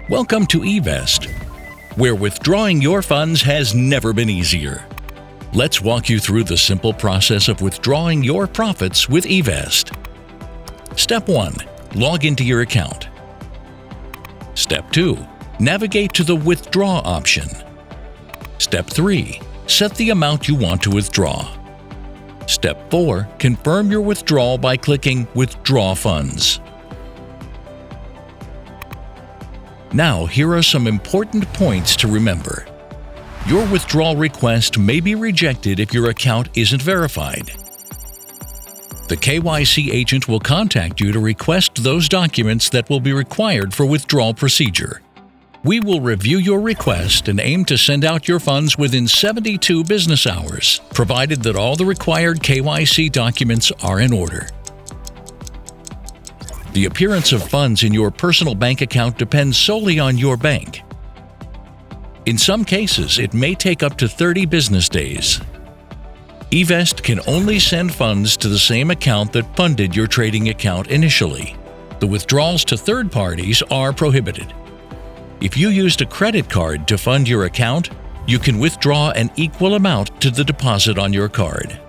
Welcome to Evest, where withdrawing your funds has never been easier. Let's walk you through the simple process of withdrawing your profits with Evest. Step 1. Log into your account. Step 2. Navigate to the Withdraw option. Step 3. Set the amount you want to withdraw. Step 4. Confirm your withdrawal by clicking Withdraw Funds. Now, here are some important points to remember. Your withdrawal request may be rejected if your account isn't verified. The KYC agent will contact you to request those documents that will be required for withdrawal procedure. We will review your request and aim to send out your funds within 72 business hours, provided that all the required KYC documents are in order. The appearance of funds in your personal bank account depends solely on your bank. In some cases, it may take up to 30 business days. Evest can only send funds to the same account that funded your trading account initially. The withdrawals to third parties are prohibited. If you used a credit card to fund your account, you can withdraw an equal amount to the deposit on your card.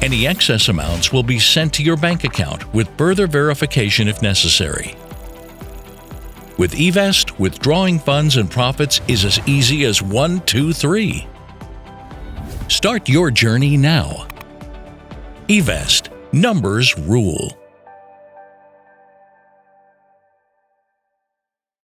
Any excess amounts will be sent to your bank account with further verification if necessary. With Evest, withdrawing funds and profits is as easy as 1, 2, 3. Start your journey now. Evest. Numbers rule.